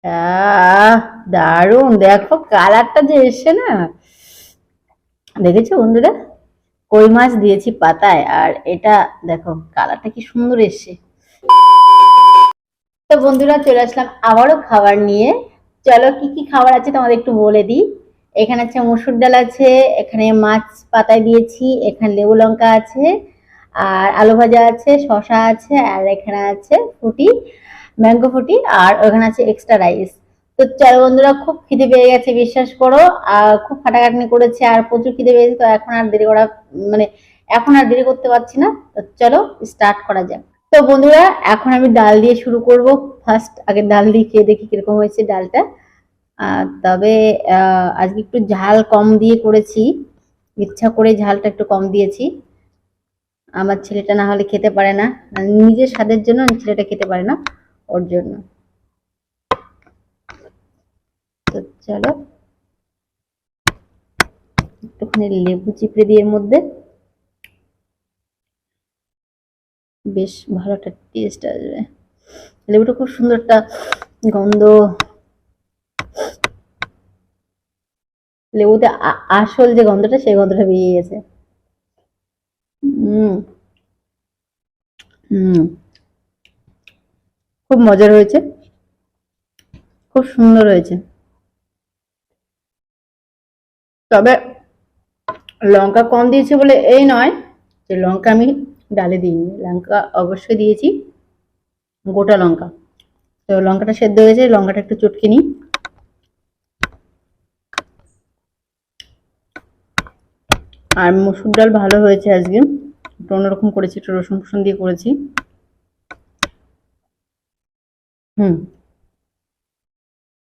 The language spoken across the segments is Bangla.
আহ দারুণ, দেখো কালারটা যে এসছে না, দেখেছো বন্ধুরা? কই মাছ দিয়েছি পাতায়, আর এটা দেখো কালারটা কি সুন্দর এসছে। তো বন্ধুরা চলে আসলাম আবারও খাবার নিয়ে। চলো কি কি খাবার আছে তোমাদের একটু বলে দিই। এখানে আছে মসুর ডাল আছে, এখানে মাছ পাতায় দিয়েছি, এখানে লেবু লঙ্কা আছে, আর আলু ভাজা আছে, শশা আছে, আর এখানে আছে ফুটি, ম্যাঙ্গো ফুটি, আর ওখানে আছে এক্সট্রা রাইস। তো চলো বন্ধুরা, খুব খিদে পেয়ে গেছে বিশ্বাস করো। আর খুব খাটাখাটনি করেছে আর প্রচুর খিদে পেয়েছে, তো এখন আর দেরি করা মানে এখন আর দেরি করতে পারছি না। তো চলো স্টার্ট করা যাক। তো বন্ধুরা, এখন আমি ডাল দিয়ে শুরু করব। ফার্স্ট আগে ডাল দিয়ে খেয়ে দেখি কিরকম হয়েছে ডালটা। তবে আজকে একটু ঝাল কম দিয়ে করেছি, ইচ্ছা করে ঝালটা একটু কম দিয়েছি। আমার ছেলেটা না হলে খেতে পারে না, নিজের স্বাদের জন্য ছেলেটা খেতে পারে না, ওর জন্য। তো চলো একটুখানি লেবু চিপড়ে দিয়ে এর মধ্যে, বেশ ভালো একটা টেস্ট আসবে। লেবুটা খুব সুন্দর একটা গন্ধ, লেবুতে আসল যে গন্ধটা সেই গন্ধটা বেরিয়ে গেছে। হুম হুম, খুব মজার হয়েছে, খুব সুন্দর হয়েছে। তবে লঙ্কা কম দিয়েছি বলে এই নয় যে লঙ্কা আমি ডালে দিইনি, লঙ্কা অবশ্যই দিয়েছি, গোটা লঙ্কা। তো লঙ্কাটা সেদ্ধ হয়েছে, লঙ্কাটা একটু চটকে নিই। আর মসুর ডাল ভালো হয়েছে আজকে, একটু অন্যরকম করেছি, একটু রসুন ফসুন দিয়ে করেছি। হুম,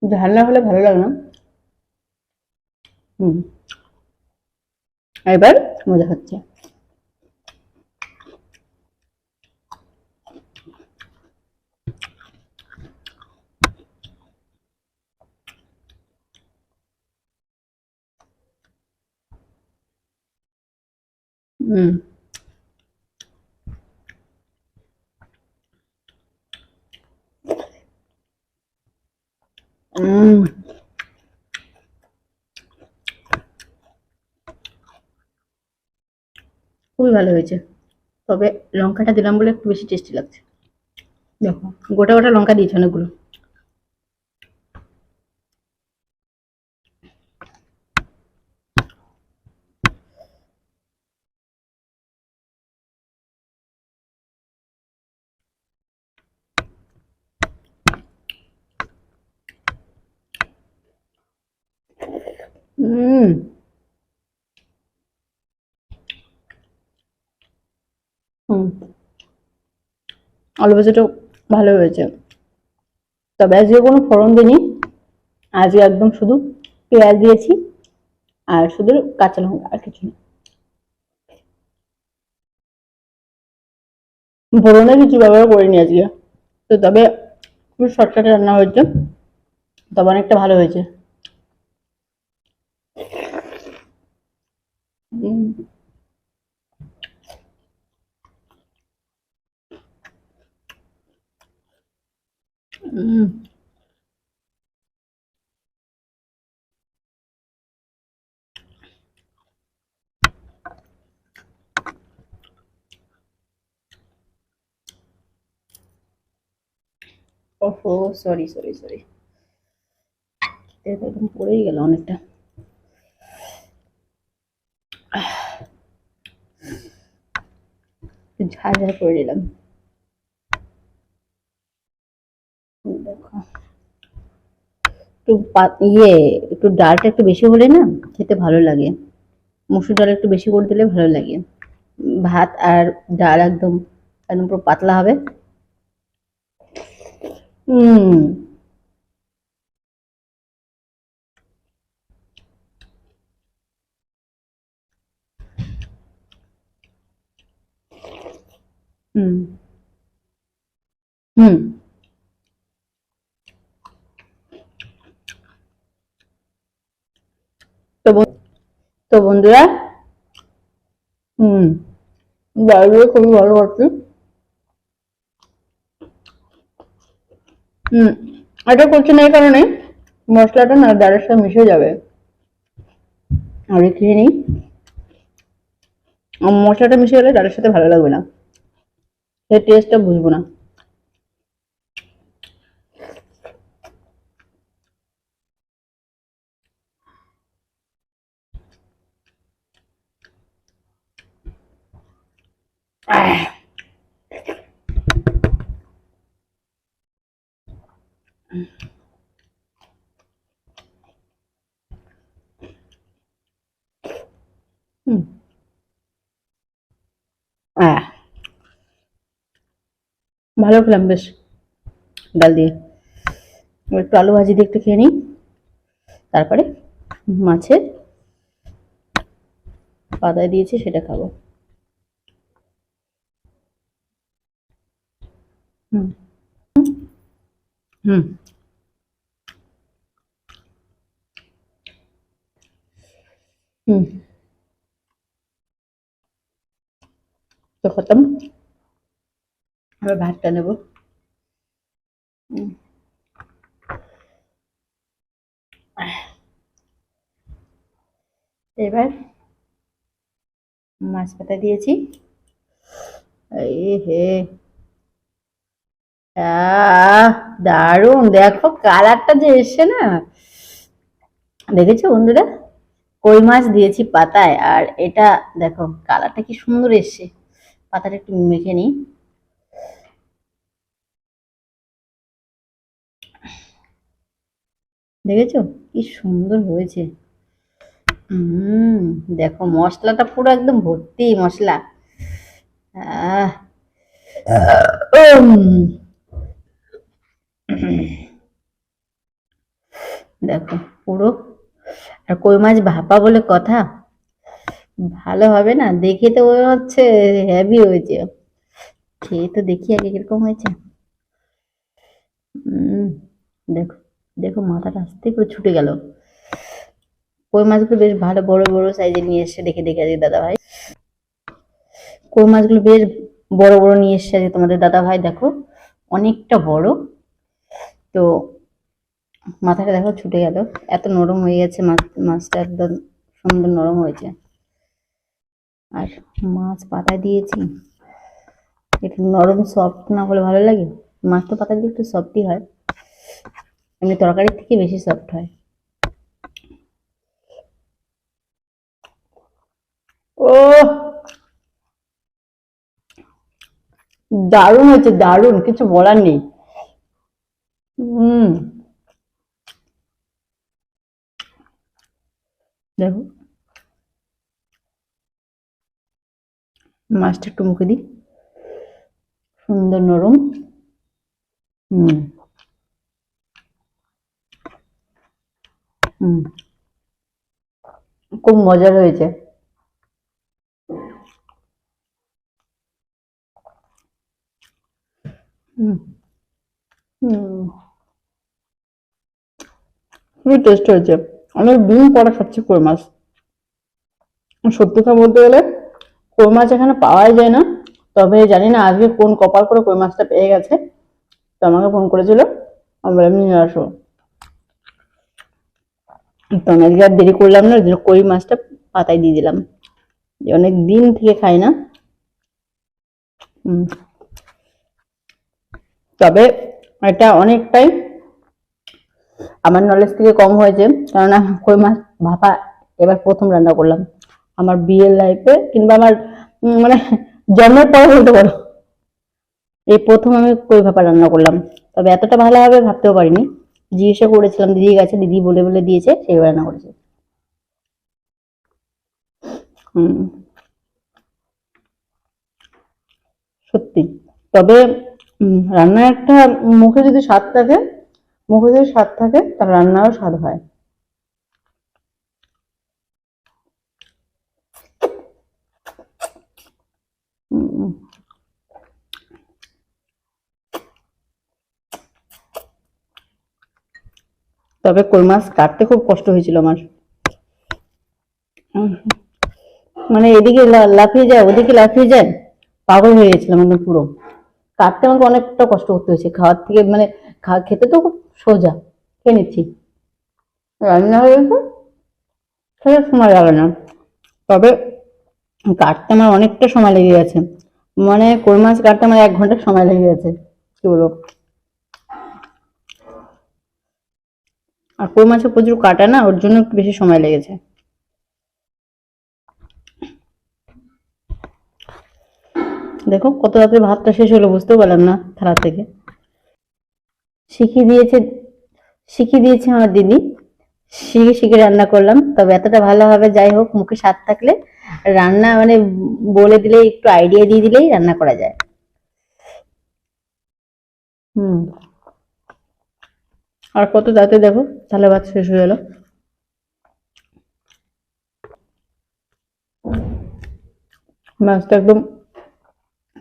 ঝাল না হলে ভালো লাগে না। হুম, এবার মজা হচ্ছে। হুম হুম, খুবই ভালো হয়েছে। তবে লঙ্কাটা দিলাম বলে একটু বেশি টেস্টি লাগছে। দেখো, গোটা গোটা লঙ্কা দিয়েছে অনেকগুলো। হুম হুম, আলু ভাজাটাও ভালো হয়েছে। তবে আজকে কোনো ফোড়ন দিইনি, আজকে একদম শুধু পেঁয়াজ দিয়েছি আর শুধু কাঁচা লঙ্কা, আর কিছু না। ফোড়নে কিছু ব্যবহার করিনি আজকে। তো তবে খুব শর্টকাটে রান্না হয়েছে, তবে অনেকটা ভালো হয়েছে। উম, উম, ওহো, সরি সরি সরি, এটা একদম পড়েই গেল অনেকটা। একটু ঝাল ঝাল করে নিলাম। দেখো, একটু একটু ডালটা একটু বেশি হলে না খেতে ভালো লাগে। মসুর ডাল একটু বেশি করে দিলে ভালো লাগে। ভাত আর ডাল একদম একদম পুরো পাতলা হবে। হুম হুম হুম। তো তো বন্ধুরা, হুম, ডাল দিয়ে খুবই ভালো করছি। হুম, এটা করছি না এই কারণে মশলাটা না ডালের সাথে মিশে যাবে। আর খেয়ে নিই, মশলাটা মিশে গেলে ডালের সাথে ভালো লাগবে না, সেই টেস্টটা বুঝবো না। হুম, ভালো খেলাম বেশ ডাল দিয়ে। একটু আলু ভাজি দিয়ে একটু খেয়ে নিই, তারপরে মাছের পাতায় দিয়েছি সেটা খাবো। হুম হুম হুম, তো খতম। এবার ভাতটা নেবো। এবার মাছ পাতা দিয়েছি। এই হে, দারুণ! দেখো কালারটা যে এসছে না, দেখেছো বন্ধুরা? কই মাছ দিয়েছি পাতায়, আর এটা দেখো কালারটা কি সুন্দর এসছে। পাতাটা একটু মেখে নিই। দেখেছো কি সুন্দর হয়েছে। হুম, দেখো মশলাটা পুরো একদম ভর্তি মশলা। আহ উম, দেখো পুরো। আর কই মাছ ভাপা বলে কথা, ভালো হবে না? দেখে তো মনে হচ্ছে হেভি হয়েছে। খেয়ে তো দেখি আগে কিরকম হয়েছে। উম, দেখো দেখো মাথাটা আস্তে করে ছুটে গেল। কই মাছগুলো বেশ ভালো বড় বড় সাইজের নিয়ে এসছে, দেখে দেখে আজকে দাদা ভাই। কই মাছগুলো বেশ বড় বড় নিয়ে এসছে আজকে তোমাদের দাদা ভাই, দেখো অনেকটা বড়। তো মাথাটা দেখো ছুটে গেল, এত নরম হয়ে গেছে মাছ, মাছটা একদম সুন্দর নরম হয়েছে। আর মাছ পাতায় দিয়েছি, একটু নরম সফট না হলে ভালো লাগে? মাছ তো পাতা দিলে একটু সফটই হয়, এমনি তরকারির থেকে বেশি সফট হয়। ও, দারুণ হয়েছে, দারুণ, কিছু বলার নেই। হুম, দেখো মাছটা একটু মুখে দিই, সুন্দর নরম। হুম হুম, খুব মজার হয়েছে। হুম হুম, খুবই টেস্ট হয়েছে। অনেক দিন পরে খাচ্ছি কই মাছ। সত্যি কথা বলতে গেলে কই মাছ এখানে পাওয়াই যায় না। তবে জানি না আজকে কোন কপাল করে কই মাছটা পেয়ে গেছে, তো আমাকে ফোন করেছিল, আমরা এমনি নিয়ে আসবো। তো আমি আজকে আর দেরি করলাম না, ওই জন্য কই মাছটা পাতায় দিয়ে দিলাম, যে অনেক দিন থেকে খাই না। হুম, তবে এটা অনেকটাই আমার নলেজ থেকে কম হয়েছে, কেননা কই মাছ ভাপা এবার প্রথম রান্না করলাম আমার বিয়ের লাইফে, কিংবা আমার মানে জন্মের পরে বলতে পারো, এই প্রথম আমি কই ভাপা রান্না করলাম। তবে এতটা ভালো হবে ভাবতেও পারিনি। জিজ্ঞাসা করেছিলাম দিদির কাছে, দিদি বলে বলে দিয়েছে, সেই রান্না করেছে। হুম, সত্যি। তবে রান্নার একটা মুখে যদি স্বাদ থাকে, মুখে যদি স্বাদ থাকে তার রান্নাও স্বাদ হয়। উম, তবে কই মাছ কাটতে খুব কষ্ট হয়েছিল আমার। উম, মানে এদিকে লাফিয়ে যায়, ওদিকে লাফিয়ে যায়, পাগল হয়ে গেছিলাম একদম পুরো। কাটতে আমাকে অনেকটা কষ্ট করতে হয়েছে, খাওয়ার থেকে মানে খেতে তো খুব সোজা খেয়ে নিচ্ছি। রান্না হয়ে গেছে, খেতে সময় লাগে না, তবে কাটতে আমার অনেকটা সময় লেগে গেছে। মানে কই মাছ কাটতে আমার 1 ঘন্টা সময় লেগে গেছে, কি বলবো। আর কই মাছে প্রচুর কাটা না, ওর জন্য একটু বেশি সময় লেগেছে। দেখো কত রাতে ভাতটা শেষ হলো বুঝতেও পারলাম না থালা থেকে। শিখিয়ে দিয়েছে শিখিয়ে দিয়েছে আমার দিদি, শিখে শিখে রান্না করলাম। তবে এতটা ভালো হবে, যাই হোক, মুখে স্বাদ থাকলে রান্না মানে বলে দিলেই, একটু আইডিয়া দিয়ে দিলেই রান্না করা যায়। হুম। আর কত তাতে দেখো থালা ভাত শেষ হয়ে গেল। মাছটা একদম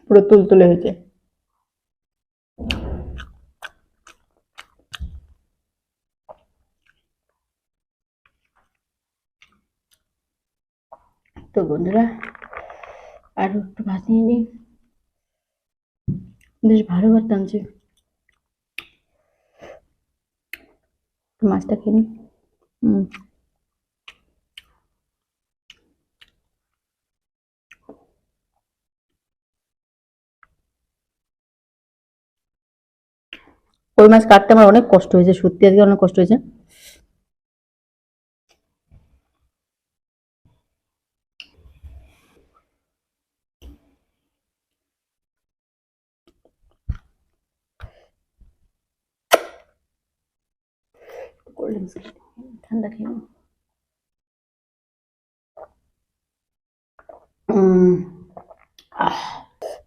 পুরো তুলতুলে হয়েছে। তো বন্ধুরা, আর একটু ভাত নিয়ে নিই, বেশ ভালো ভাত টানছে। মাছটা খেয়ে নিই। হুম। কই মাছ কাটতে আমার অনেক কষ্ট হয়েছে, সত্যি আজকে অনেক কষ্ট হয়েছে। কোল্ড ড্রিঙ্কস ঠান্ডা খেয়ে নাও।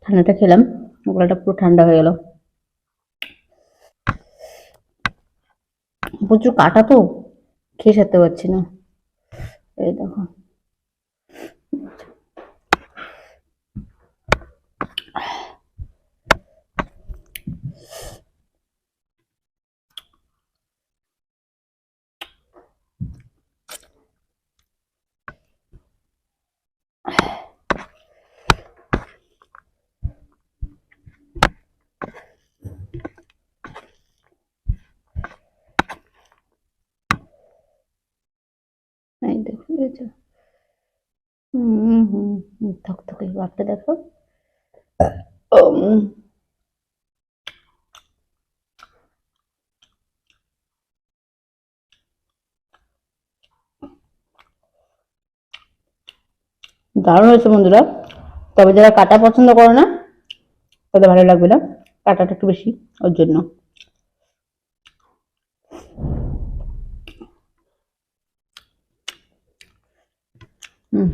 ঠান্ডাটা খেলাম, গলাটা পুরো ঠান্ডা হয়ে গেল। প্রচুর কাটা তো, খেয়ে সারতে পারছি না। এই দেখো। এই দেখো, দেখেছো? থকথকে ভাবটা দেখো। দারুণ হয়েছে বন্ধুরা। তবে যারা কাটা পছন্দ করো না তাদের ভালো লাগবে না, কাটাটা একটু বেশি, ওর জন্য। হুম।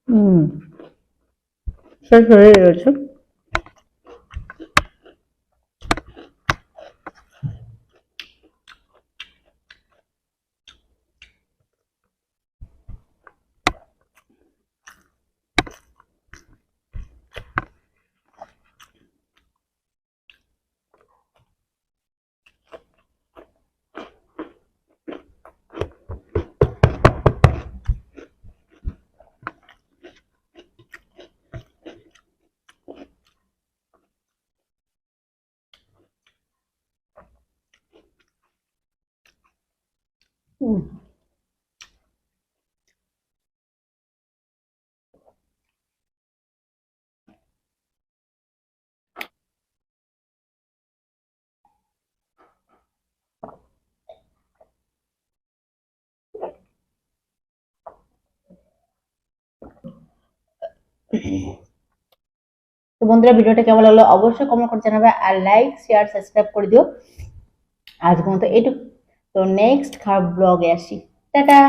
হুম। শেষ হয়ে গেছে। হুম। তো বন্ধুরা, ভিডিওটা কেমন লাগলো অবশ্যই কমেন্ট করে জানাবে, আর লাইক শেয়ার সাবস্ক্রাইব করে দিও। আজকের মতো এইটুকু। তো নেক্সট খারাপ ব্লগে আসি। টাটা।